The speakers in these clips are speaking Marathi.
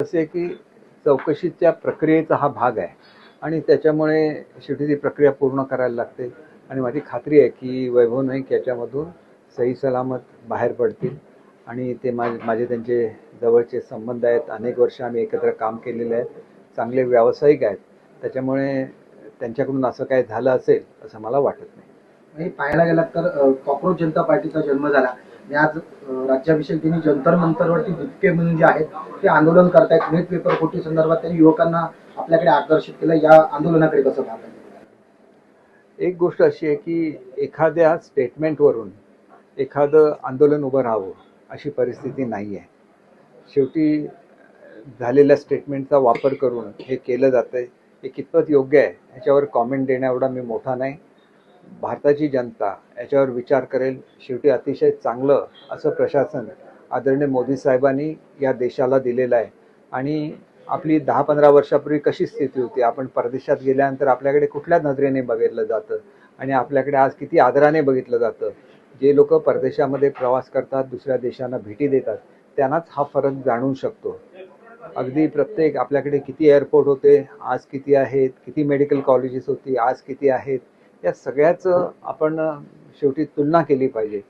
असे आहे की चौकशीच्या प्रक्रियेचा हा भाग आहे आणि त्याच्यामुळे शेवटी ती प्रक्रिया पूर्ण करायला लागते आणि माझी खात्री आहे की वैभव नाईक याच्यामधून सही सलामत बाहेर पडतील आणि ते माझे त्यांचे जवळचे संबंध आहेत. अनेक वर्ष आम्ही एकत्र काम केलेले आहे, चांगले व्यावसायिक आहेत. त्याच्यामुळे त्यांच्याकडून असं काय झालं असेल असं मला वाटत नाही. आणि पाहायला गेलात तर कॉक्रोच जनता पार्टीचा जन्म झाला आणि आज राज्याभिषेक दिनी जंतर मंतरवरती बुटके म्हणून जे आहेत ते आंदोलन करतायत. नेट पेपर फुटी संदर्भात त्यांनी युवकांना आपल्याकडे आकर्षित केलं. या आंदोलनाकडे कसं पाहताय? एक गोष्ट अशी आहे की एखाद्या स्टेटमेंटवरून एखादं आंदोलन उभं राहावं अशी परिस्थिती नाही आहे. शेवटी झालेल्या स्टेटमेंटचा वापर करून हे केलं जातं आहे. हे कितपत योग्य आहे ह्याच्यावर कॉमेंट देण्याएवढा मी मोठा नाही. भारताची जनता याच्यावर विचार करेल. शेवटी अतिशय चांगलं असं प्रशासन आदरणीय मोदी साहेबांनी या देशाला दिलेलं आहे आणि आपली 10-15 वर्षापूर्वी कशी स्थिती होती, आपण परदेशात गेल्यानंतर आपल्याकडे कुठल्या नजरेने बघितलं जातं आणि आपल्याकडे आज किती आदराने बघितलं जातं. जे लोक परदेशामध्ये प्रवास करतात, दुसऱ्या देशांना भेटी देतात, त्यांनाच हा फरक जाणवू शकतो. अगदी प्रत्येक आपल्याकडे किती एअरपोर्ट होते, आज किती आहेत, किती मेडिकल कॉलेजेस होती, आज किती आहेत, या सगळ्याचं आपण शेवटी तुलना केली पाहिजे.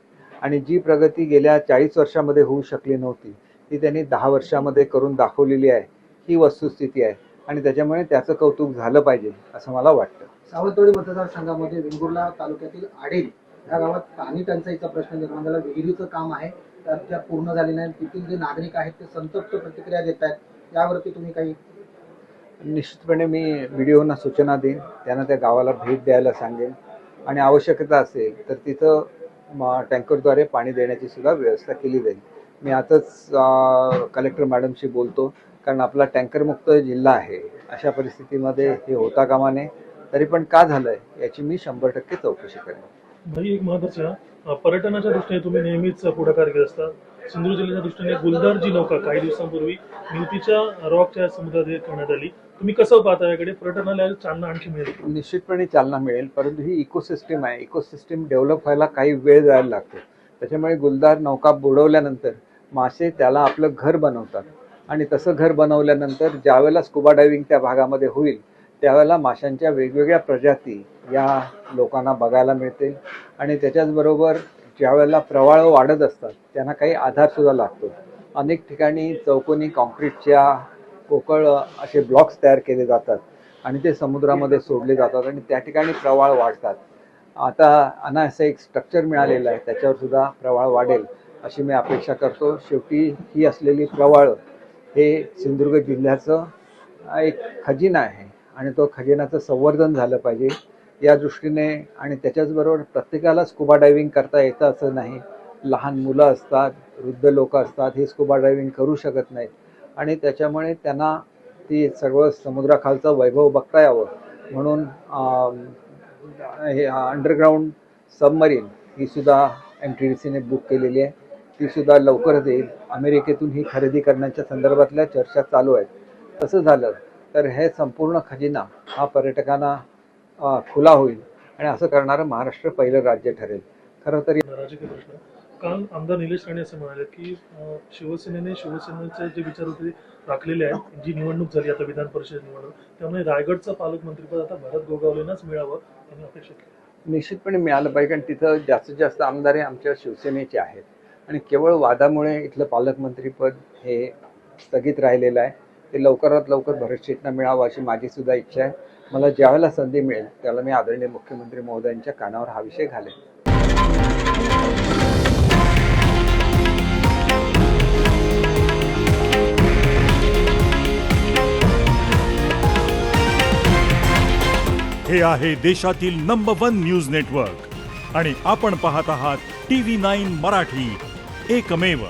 आणि जी प्रगती गेल्या 40 वर्षामध्ये होऊ शकली नव्हती ती त्यांनी 10 वर्षामध्ये करून दाखवलेली आहे. ही वस्तुस्थिती आहे आणि त्याच्यामुळे त्याचं कौतुक झालं पाहिजे असं मला वाटतं. सावंतवाडी मतदारसंघामध्ये वेंगुर्ला तालुक्यातील आडेल या गावात पाणी टंचाईचा प्रश्न निर्माण झाला. विहिरीचं काम आहे तर त्या पूर्ण झाले नाही. तिथील जे नागरिक आहेत ते संतप्त प्रतिक्रिया देत आहेत. यावरती तुम्ही काही? निश्चितपणे मी व्हिडिओना सूचना देईन, त्यांना त्या गावाला भेट द्यायला सांगेन आणि आवश्यकता असेल तर तिथं टँकरद्वारे पाणी देण्याची सुद्धा व्यवस्था केली जाईल. मी आताच कलेक्टर मॅडमशी बोलतो, कारण आपला टँकरमुक्त जिल्हा आहे. अशा परिस्थितीमध्ये हे होता कामा नये. तरी पण का झालं आहे याची मी 100% चौकशी करेन. भाई, एक महत्त्वाचं पर्यटनाच्या दृष्टीने तुम्ही नेहमीच पुढाकार घेत असता. सिंधुदुर्ग जिल्ह्याच्या दृष्टीने गुलदार जी नौका काही दिवसांपूर्वी मिवतीच्या रॉकच्या समुद्रात करण्यात आली. तुम्ही कसं पाहता याकडे? पर्यटनाला चालना आणखी मिळेल? निश्चितपणे चालना मिळेल, परंतु ही इकोसिस्टीम आहे. इकोसिस्टीम डेव्हलप व्हायला काही वेळ जायला लागतो. त्याच्यामुळे गुलदार नौका बुडवल्यानंतर मासे त्याला आपलं घर बनवतात आणि तसं घर बनवल्यानंतर ज्यावेळेला स्कुबा डायव्हिंग त्या भागामध्ये होईल त्यावेळेला माशांच्या वेगवेगळ्या प्रजाती या लोकांना बघायला मिळतील आणि त्याच्याचबरोबर ज्यावेळेला प्रवाळ वाढत असतात त्यांना काही आधारसुद्धा लागतो. अनेक ठिकाणी चौकोनी कॉन्क्रीटच्या पोकळ असे ब्लॉक्स तयार केले जातात आणि ते समुद्रामध्ये सोडले जातात आणि त्या ठिकाणी प्रवाळ वाढतात. आता असं एक स्ट्रक्चर मिळालेलं आहे, त्याच्यावर सुद्धा प्रवाळ वाढेल अशी मी अपेक्षा करतो. शेवटी ही असलेली प्रवाळ हे सिंधुदुर्ग जिल्ह्याचं एक खजिना आहे आणि तो खजिन्याचं संवर्धन झालं पाहिजे या दृष्टीने. आणि त्याच्याचबरोबर प्रत्येकाला स्कुबा डायव्हिंग करता येतं असं नाही. लहान मुलं असतात, वृद्ध लोक असतात, हे स्कुबा डायव्हिंग करू शकत नाहीत आणि त्याच्यामुळे त्यांना ती सर्व समुद्राखालचं वैभव बघता यावं म्हणून हे अंडरग्राऊंड सबमरीन ही सुद्धा MTDCने बुक केलेली आहे. ती सुद्धा लवकरच येईल. अमेरिकेतून ही खरेदी करण्याच्या संदर्भातल्या चर्चा चालू आहेत. तसं झालं तर हे संपूर्ण खजिना हा पर्यटकांना खुला होईल आणि असं करणारं महाराष्ट्र पहिलं राज्य ठरेल. खरं तर राजकीय प्रश्न. काल आमदार निलेश राणे असं म्हणाले की शिवसेनेचे जे विचार होते राखलेले आहेत. जी निवडणूक झाली आता विधान परिषद निवडणूक, त्यामुळे रायगडचं पालकमंत्रीपद आता भरत गोगावलेंनाच मिळावं यांनी अपेक्षा केली. निश्चितपणे मिळालं पाहिजे, कारण तिथं जास्तीत जास्त आमदार हे आमच्या शिवसेनेचे आहेत आणि केवळ वादामुळे इथलं पालकमंत्रीपद हे स्थगित राहिलेलं आहे. ते लवकरात लवकर भरत शेटना मिळावं अशी माझी सुद्धा इच्छा आहे. मला ज्यावेळेला संधी मिळेल त्याला मी आदरणीय मुख्यमंत्री महोदयांच्या कानावर हा विषय घालेन. हे आहे देशातील नंबर 1 न्यूज नेटवर्क आणि आपण पाहत आहात TV9 मराठी, एकमेव.